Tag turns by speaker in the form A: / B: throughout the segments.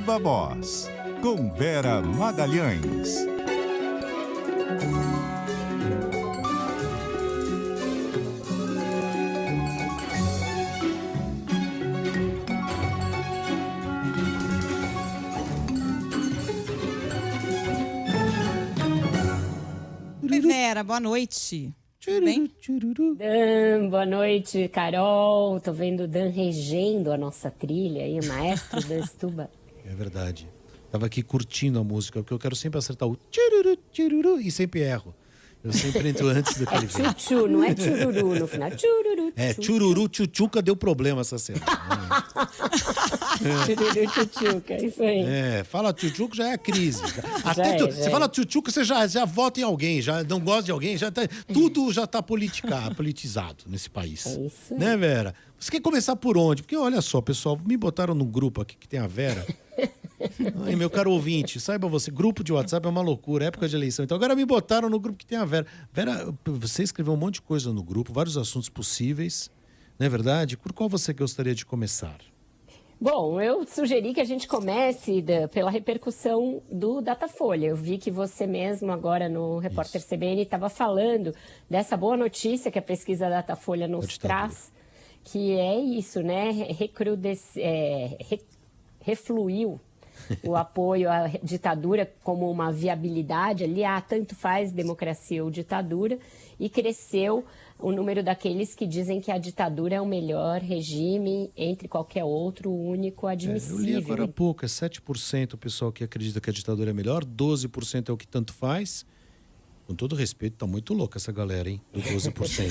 A: Viva Voz, com Vera Magalhães.
B: Oi, Vera, boa noite. Tudo bem?
C: Dan, boa noite, Carol. Tô vendo o Dan regendo a nossa trilha aí, o maestro Dan Stuba.
D: É verdade. Tava aqui curtindo a música, porque eu quero sempre acertar o tchururu, tchururu, e sempre erro. Eu sempre entro antes do que ele vem.
C: É tchutchu, não é tchururu no final. Tchururu,
D: É, tchururu, tchutchuca deu problema essa cena.
C: Tchururu, tchutchuca, é isso aí.
D: É, fala tchutchuca já é a crise. Você
C: é.
D: fala tchutchuca, você já vota em alguém, já não gosta de alguém, tudo já tá politizado nesse país.
C: É isso aí.
D: Né, Vera? Você quer começar por onde? Porque olha só, pessoal, me botaram num grupo aqui que tem a Vera. Ai, meu caro ouvinte, saiba você, grupo de WhatsApp é uma loucura, época de eleição. Então agora me botaram no grupo que tem a Vera. Vera, você escreveu um monte de coisa no grupo, vários assuntos possíveis, não é verdade? Por qual você gostaria de começar?
C: Bom, eu sugeri que a gente comece pela repercussão do Datafolha. Eu vi que você mesmo agora no Repórter CBN estava falando dessa boa notícia que a pesquisa Datafolha nos traz, que é isso, né? Refluiu o apoio à ditadura como uma viabilidade ali, tanto faz democracia ou ditadura, e cresceu o número daqueles que dizem que a ditadura é o melhor regime entre qualquer outro, único, admissível.
D: Eu li agora há pouco, é 7% o pessoal que acredita que a ditadura é melhor, 12% é o que tanto faz. Com todo respeito, tá muito louca essa galera, hein? Do 12%.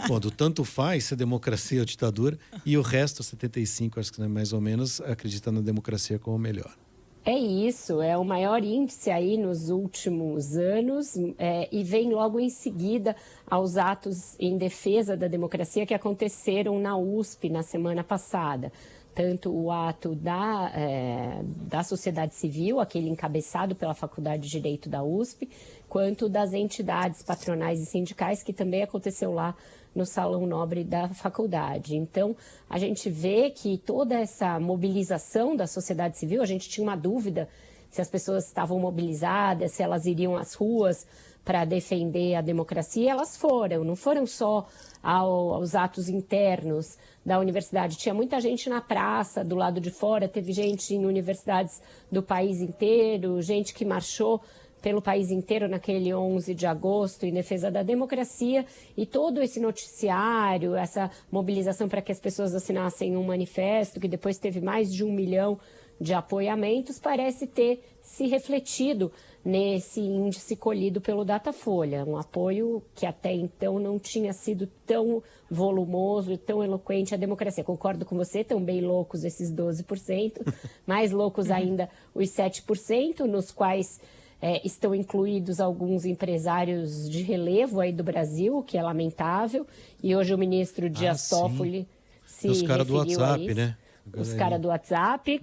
D: Bom, do tanto faz, se a democracia ou ditadura, e o resto, 75%, acho que mais ou menos, acredita na democracia como melhor.
C: É isso, é o maior índice aí nos últimos anos e vem logo em seguida aos atos em defesa da democracia que aconteceram na USP na semana passada. Tanto o ato da sociedade civil, aquele encabeçado pela Faculdade de Direito da USP, quanto das entidades patronais e sindicais, que também aconteceu lá no Salão Nobre da faculdade. Então, a gente vê que toda essa mobilização da sociedade civil, a gente tinha uma dúvida se as pessoas estavam mobilizadas, se elas iriam às ruas para defender a democracia, elas foram, não foram só aos atos internos da universidade. Tinha muita gente na praça, do lado de fora, teve gente em universidades do país inteiro, gente que marchou pelo país inteiro naquele 11 de agosto em defesa da democracia, e todo esse noticiário, essa mobilização para que as pessoas assinassem um manifesto, que depois teve mais de 1 milhão de apoiamentos, parece ter se refletido nesse índice colhido pelo Datafolha, um apoio que até então não tinha sido tão volumoso e tão eloquente à democracia. Concordo com você, estão bem loucos esses 12%, mais loucos ainda os 7%, nos quais estão incluídos alguns empresários de relevo aí do Brasil, o que é lamentável, e hoje o ministro Dias Toffoli se
D: os caras do WhatsApp,
C: a isso.
D: Né?
C: Os caras do WhatsApp,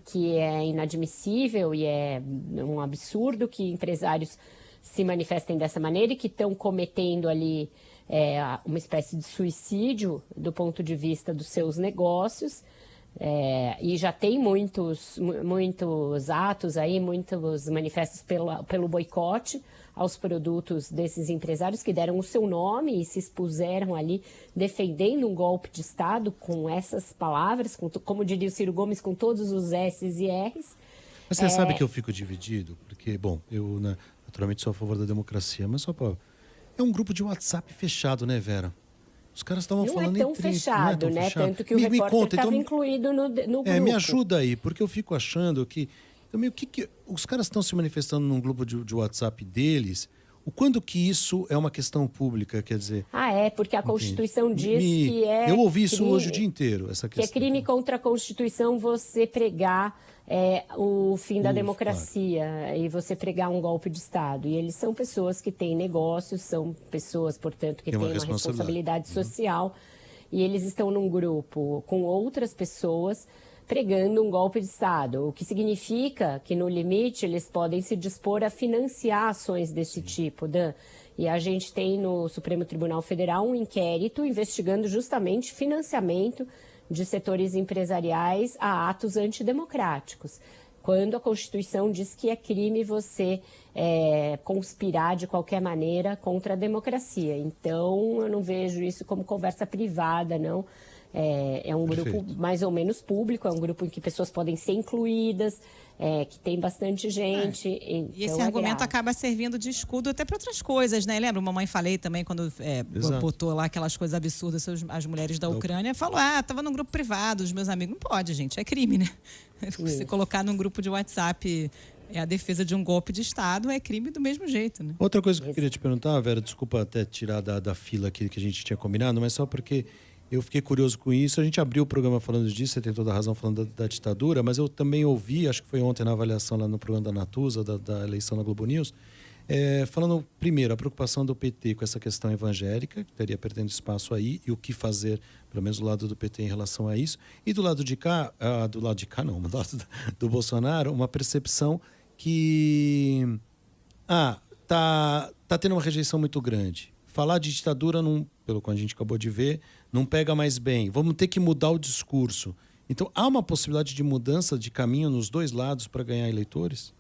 C: que é inadmissível e é um absurdo que empresários se manifestem dessa maneira e que estão cometendo ali uma espécie de suicídio do ponto de vista dos seus negócios. E já tem muitos atos aí, muitos manifestos pelo boicote aos produtos desses empresários que deram o seu nome e se expuseram ali defendendo um golpe de Estado com essas palavras, como diria o Ciro Gomes, com todos os S's e R's.
D: Mas você sabe que eu fico dividido? Porque, bom, eu naturalmente sou a favor da democracia, mas só para... É um grupo de WhatsApp fechado, né, Vera? Os caras estavam falando
C: não é tão fechado, né?
D: Fechado.
C: Tanto que o repórter estava incluído no grupo.
D: Me ajuda aí, porque eu fico achando que... Também, os caras estão se manifestando num grupo de WhatsApp deles. Quando que isso é uma questão pública, quer dizer...
C: Porque a Constituição diz que é...
D: Eu ouvi isso hoje o dia inteiro, essa questão.
C: Que é crime contra a Constituição você pregar o fim da democracia, claro, e você pregar um golpe de Estado. E eles são pessoas que têm negócios, são pessoas, portanto, que têm uma responsabilidade social. E eles estão num grupo com outras pessoas pregando um golpe de Estado, o que significa que, no limite, eles podem se dispor a financiar ações desse tipo, Dan. E a gente tem no Supremo Tribunal Federal um inquérito investigando justamente financiamento de setores empresariais a atos antidemocráticos, quando a Constituição diz que é crime você conspirar de qualquer maneira contra a democracia. Então, eu não vejo isso como conversa privada, não. É um grupo mais ou menos público, é um grupo em que pessoas podem ser incluídas, que tem bastante gente.
B: E
C: então
B: esse argumento acaba servindo de escudo até para outras coisas, né? Lembra? Mamãe falei também, quando botou lá aquelas coisas absurdas, as mulheres da Ucrânia, falou, estava num grupo privado, os meus amigos. Não pode, gente, é crime, né? Se colocar num grupo de WhatsApp a defesa de um golpe de Estado, é crime do mesmo jeito, né?
D: Outra coisa que eu queria te perguntar, Vera, desculpa até tirar da fila aqui que a gente tinha combinado, mas só porque eu fiquei curioso com isso. A gente abriu o programa falando disso, você tem toda a razão falando da ditadura, mas eu também ouvi, acho que foi ontem na avaliação lá no programa da Natuza, da eleição na Globo News, falando, primeiro, a preocupação do PT com essa questão evangélica, que estaria perdendo espaço aí, e o que fazer, pelo menos do lado do PT em relação a isso. E do lado de cá, do lado do Bolsonaro, uma percepção que tá tendo uma rejeição muito grande. Falar de ditadura, pelo que a gente acabou de ver, não pega mais bem. Vamos ter que mudar o discurso. Então, há uma possibilidade de mudança de caminho nos dois lados para ganhar eleitores?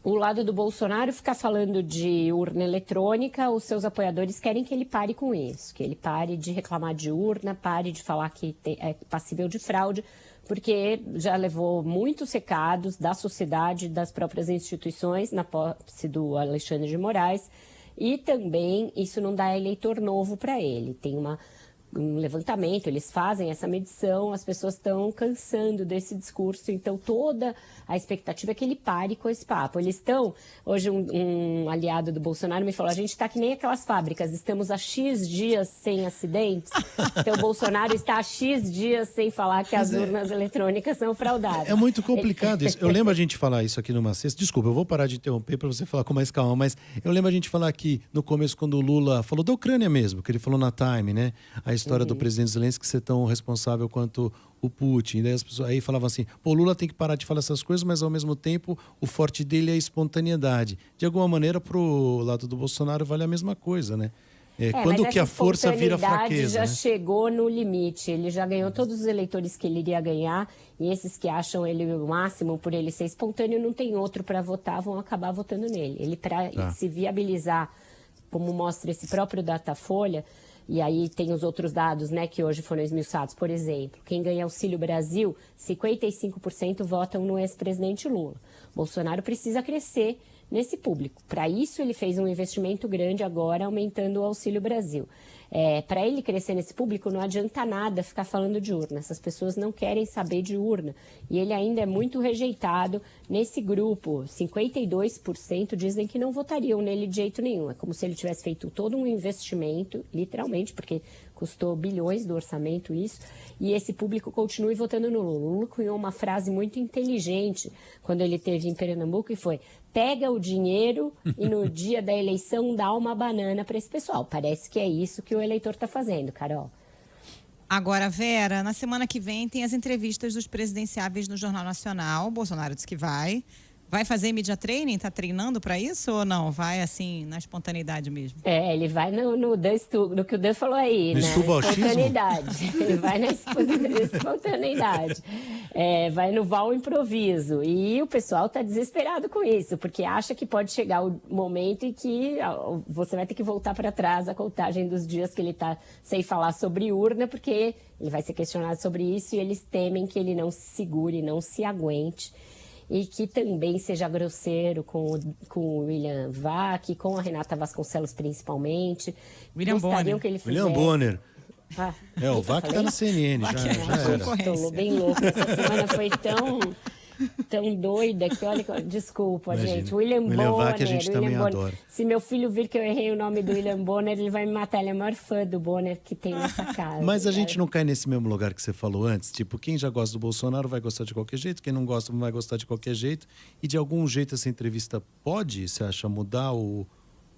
C: O lado do Bolsonaro fica falando de urna eletrônica, os seus apoiadores querem que ele pare com isso, que ele pare de reclamar de urna, pare de falar que é passível de fraude, porque já levou muitos recados da sociedade, das próprias instituições, na posse do Alexandre de Moraes, e também isso não dá eleitor novo para ele. Tem um levantamento, eles fazem essa medição, as pessoas estão cansando desse discurso, então toda a expectativa é que ele pare com esse papo. Eles estão, hoje um aliado do Bolsonaro me falou, a gente está que nem aquelas fábricas, estamos há X dias sem acidentes, então o Bolsonaro está há X dias sem falar que as urnas eletrônicas são fraudadas.
D: É muito complicado isso. Eu lembro a gente falar isso aqui numa sexta, desculpa, eu vou parar de interromper para você falar com mais calma, mas eu lembro a gente falar aqui no começo, quando o Lula falou da Ucrânia mesmo, que ele falou na Time, né? A história do presidente Zelensky ser tão responsável quanto o Putin. Daí as pessoas aí falavam assim, Lula tem que parar de falar essas coisas, mas ao mesmo tempo o forte dele é a espontaneidade. De alguma maneira, pro lado do Bolsonaro vale a mesma coisa, né? Quando que a força vira fraqueza,
C: já chegou no limite, ele já ganhou todos os eleitores que ele iria ganhar, e esses que acham ele o máximo por ele ser espontâneo, não tem outro para votar, vão acabar votando nele. Ele, para se viabilizar, como mostra esse próprio Datafolha, e aí tem os outros dados, né, que hoje foram esmiuçados. Por exemplo, quem ganha Auxílio Brasil, 55% votam no ex-presidente Lula. Bolsonaro precisa crescer nesse público. Para isso, ele fez um investimento grande agora, aumentando o Auxílio Brasil. Para ele crescer nesse público, não adianta nada ficar falando de urna. Essas pessoas não querem saber de urna. E ele ainda é muito rejeitado nesse grupo. 52% dizem que não votariam nele de jeito nenhum. É como se ele tivesse feito todo um investimento, literalmente, porque custou bilhões do orçamento isso, e esse público continue votando no Lula. O Lula cunhou uma frase muito inteligente quando ele esteve em Pernambuco e foi: pega o dinheiro e no dia da eleição dá uma banana para esse pessoal. Parece que é isso que o eleitor está fazendo, Carol.
B: Agora, Vera, na semana que vem tem as entrevistas dos presidenciáveis no Jornal Nacional. O Bolsonaro disse que vai. Vai fazer media training? Tá treinando para isso ou não? Vai assim, na espontaneidade mesmo?
C: Ele vai no que o Dan falou aí,
D: no
C: né?
D: Espontaneidade.
C: Ele vai na espontaneidade. Vai no val improviso. E o pessoal tá desesperado com isso, porque acha que pode chegar o momento em que você vai ter que voltar para trás a contagem dos dias que ele tá sem falar sobre urna, porque ele vai ser questionado sobre isso e eles temem que ele não se segure, não se aguente. E que também seja grosseiro com o William Vac, com a Renata Vasconcelos principalmente.
B: William Bonner.
C: Que ele fizesse...
D: William Bonner. O Vac tá na CNN, já era.
C: Estou bem louca. Essa semana foi tão doida que, olha, desculpa,
D: imagina.
C: Gente. William Bonner.
D: Vac a gente também adora.
C: Se meu filho vir que eu errei o nome do William Bonner, ele vai me matar. Ele é o maior fã do Bonner que tem nessa casa.
D: Mas a gente não cai nesse mesmo lugar que você falou antes? Tipo, quem já gosta do Bolsonaro vai gostar de qualquer jeito, quem não gosta não vai gostar de qualquer jeito. E de algum jeito essa entrevista pode, você acha, mudar o...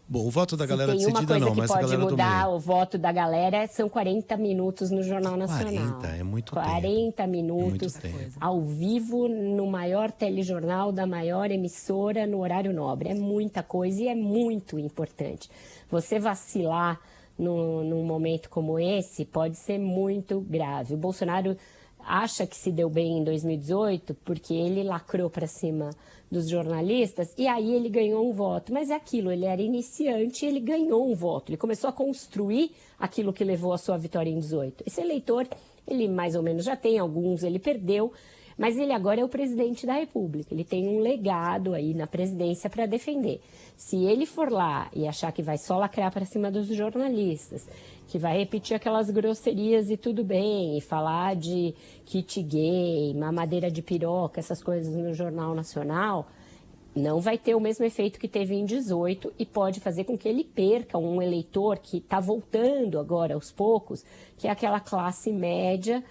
D: Bom, o voto da galera decidida não, mas a galera do meio.
C: Tem uma coisa que pode mudar o voto da galera, são 40 minutos no Jornal Nacional.
D: 40, é muito
C: 40 minutos, ao vivo, no maior telejornal da maior emissora, no horário nobre. É muita coisa e é muito importante. Você vacilar num momento como esse pode ser muito grave. O Bolsonaro acha que se deu bem em 2018 porque ele lacrou para cima dos jornalistas e aí ele ganhou um voto. Mas é aquilo, ele era iniciante e ele ganhou um voto. Ele começou a construir aquilo que levou à sua vitória em 18. Esse eleitor, ele mais ou menos já tem alguns, ele perdeu, mas ele agora é o presidente da República. Ele tem um legado aí na presidência para defender. Se ele for lá e achar que vai só lacrar para cima dos jornalistas, que vai repetir aquelas grosserias e tudo bem, e falar de kit gay, mamadeira de piroca, essas coisas no Jornal Nacional, não vai ter o mesmo efeito que teve em 18 e pode fazer com que ele perca um eleitor que está voltando agora aos poucos, que é aquela classe média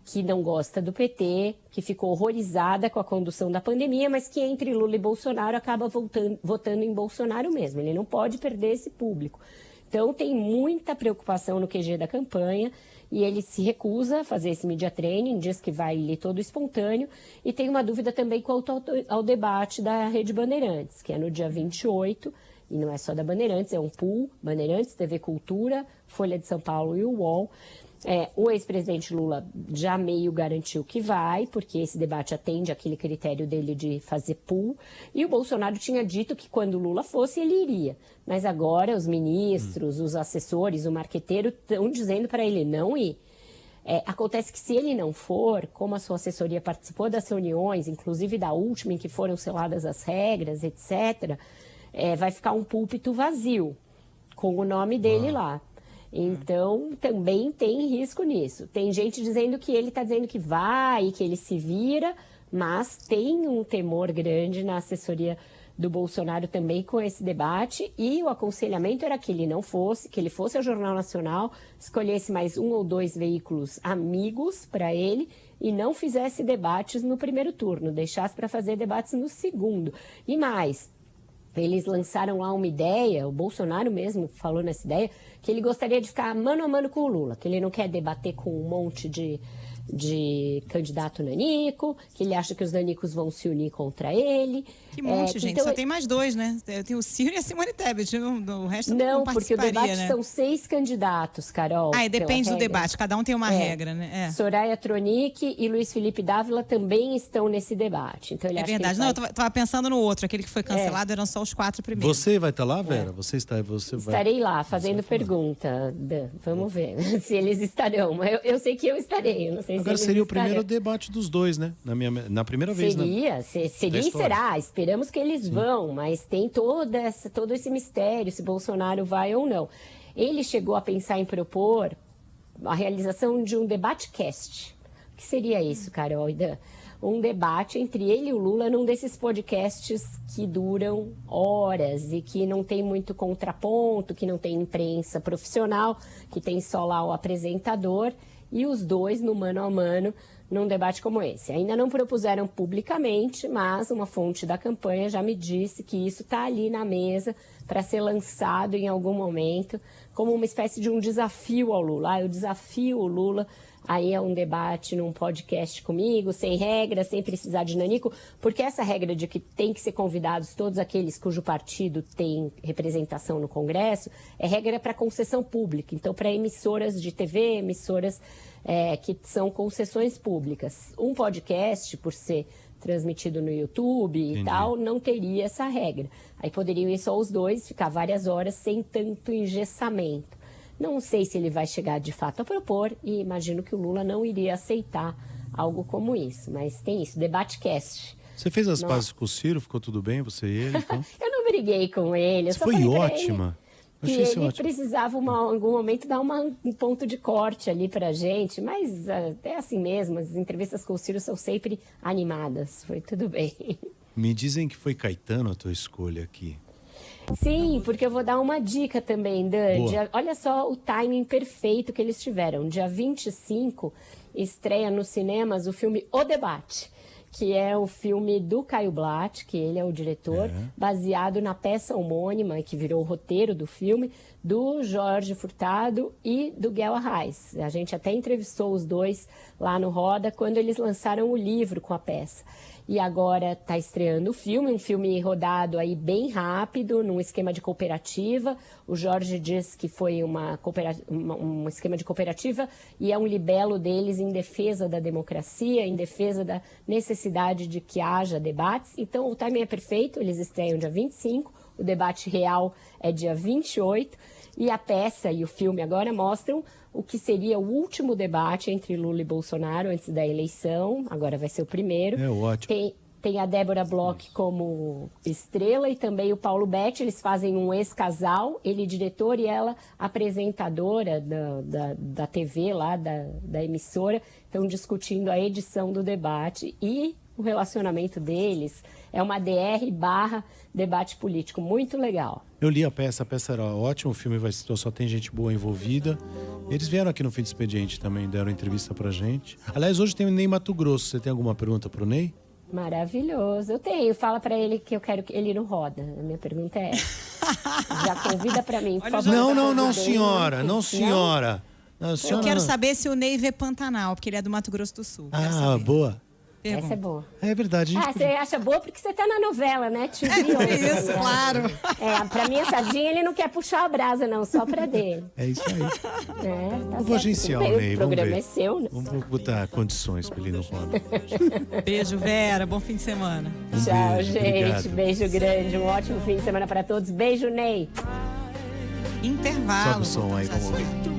C: que não gosta do PT, que ficou horrorizada com a condução da pandemia, mas que entre Lula e Bolsonaro acaba votando em Bolsonaro mesmo. Ele não pode perder esse público. Então, tem muita preocupação no QG da campanha e ele se recusa a fazer esse media training, diz que vai ler todo espontâneo e tem uma dúvida também quanto ao debate da Rede Bandeirantes, que é no dia 28, e não é só da Bandeirantes, é um pool, Bandeirantes, TV Cultura, Folha de São Paulo e o UOL. O ex-presidente Lula já meio garantiu que vai, porque esse debate atende aquele critério dele de fazer pool. E o Bolsonaro tinha dito que quando o Lula fosse, ele iria. Mas agora os ministros, os assessores, o marqueteiro estão dizendo para ele não ir. Acontece que se ele não for, como a sua assessoria participou das reuniões, inclusive da última em que foram seladas as regras, etc., vai ficar um púlpito vazio, com o nome dele lá. Então, também tem risco nisso. Tem gente dizendo que ele está dizendo que vai, que ele se vira, mas tem um temor grande na assessoria do Bolsonaro também com esse debate, e o aconselhamento era que ele não fosse, que ele fosse ao Jornal Nacional, escolhesse mais 1 ou 2 veículos amigos para ele e não fizesse debates no primeiro turno, deixasse para fazer debates no segundo. E mais, eles lançaram lá uma ideia, o Bolsonaro mesmo falou nessa ideia, que ele gostaria de ficar mano a mano com o Lula, que ele não quer debater com um monte de candidato nanico, que ele acha que os nanicos vão se unir contra ele.
B: Que monte, gente. Então, só tem mais 2, né? Tem o Ciro e a Simone Tebet. O resto não participaria,
C: porque o debate,
B: né?
C: são 6 candidatos, Carol.
B: E depende do debate. Cada um tem uma regra, né?
C: Soraya Tronic e Luiz Felipe Dávila também estão nesse debate. Então, ele acha
B: verdade.
C: Que ele
B: não, eu tava pensando no outro. Aquele que foi cancelado eram só os 4 primeiros.
D: Você vai estar lá, Vera?
C: Estarei lá, fazendo pergunta. Vamos ver se eles estarão. Eu sei que eu estarei. Eu não sei
D: Agora
C: se
D: seria
C: eles
D: o primeiro debate dos dois, né? Na primeira vez.
C: Seria e será. Esperamos que eles vão, mas tem todo esse mistério se Bolsonaro vai ou não. Ele chegou a pensar em propor a realização de um debate-cast. O que seria isso, Carol? Um debate entre ele e o Lula num desses podcasts que duram horas e que não tem muito contraponto, que não tem imprensa profissional, que tem só lá o apresentador e os dois no mano a mano num debate como esse. Ainda não propuseram publicamente, mas uma fonte da campanha já me disse que isso está ali na mesa para ser lançado em algum momento como uma espécie de um desafio ao Lula. Eu desafio o Lula aí é um debate num podcast comigo, sem regra, sem precisar de nanico, porque essa regra de que tem que ser convidados todos aqueles cujo partido tem representação no Congresso, é regra para concessão pública, então para emissoras de TV, emissoras que são concessões públicas. Um podcast, por ser transmitido no YouTube e tal, não teria essa regra. Aí poderiam ir só os dois, ficar várias horas sem tanto engessamento. Não sei se ele vai chegar de fato a propor e imagino que o Lula não iria aceitar algo como isso. Mas tem isso, debate-cast.
D: Você fez as pazes com o Ciro? Ficou tudo bem, você e ele? Então?
C: Eu não briguei com ele.
D: Você foi ótima.
C: Que ele precisava, em algum momento, dar um ponto de corte ali pra gente. Mas é assim mesmo, as entrevistas com o Ciro são sempre animadas. Foi tudo bem.
D: Me dizem que foi Caetano a tua escolha aqui.
C: Sim, porque eu vou dar uma dica também, Dan. Olha só o timing perfeito que eles tiveram. Dia 25, estreia nos cinemas o filme O Debate, que é o filme do Caio Blatt, que ele é o diretor, baseado na peça homônima, que virou o roteiro do filme, do Jorge Furtado e do Guel Arraes. A gente até entrevistou os dois lá no Roda quando eles lançaram o livro com a peça. E agora está estreando o filme, um filme rodado aí bem rápido, num esquema de cooperativa. O Jorge diz que foi um esquema de cooperativa e é um libelo deles em defesa da democracia, em defesa da necessidade de que haja debates. Então o timing é perfeito, eles estreiam dia 25, o debate real é dia 28, e a peça e o filme agora mostram o que seria o último debate entre Lula e Bolsonaro antes da eleição, agora vai ser o primeiro.
D: É ótimo.
C: Tem a Débora Bloch como estrela e também o Paulo Betti, eles fazem um ex-casal, ele diretor e ela apresentadora da TV lá, da emissora, estão discutindo a edição do debate e o relacionamento deles. É uma DR/debate político, muito legal.
D: Eu li a peça era ótima, o filme só tem gente boa envolvida. Eles vieram aqui no Fim do Expediente também, deram entrevista pra gente. Aliás, hoje tem o Ney Matogrosso, você tem alguma pergunta pro Ney?
C: Maravilhoso, eu tenho. Fala pra ele que eu quero que ele não roda. A minha pergunta é essa. Já convida pra mim, por favor.
D: Não, senhora.
B: Eu quero saber se o Ney vê Pantanal, porque ele é do Mato Grosso do Sul.
D: Ah, boa.
C: Essa é boa.
D: É verdade.
C: Você acha boa porque você tá na novela, né? Te
B: isso, claro.
C: Pra minha sardinha, ele não quer puxar a brasa, não, só pra dele.
D: É isso aí.
C: Tá
D: eu vou agenciar o Ney,
C: o programa é seu, né?
D: Vamos botar condições pra ele não rodar.
B: Beijo, Vera. Bom fim de semana.
C: Tchau,
D: beijo,
C: gente.
D: obrigado.
C: Beijo grande. Um ótimo fim de semana pra todos. Beijo, Ney.
B: Intervalo.
D: Sobe o som aí, vamos ouvir.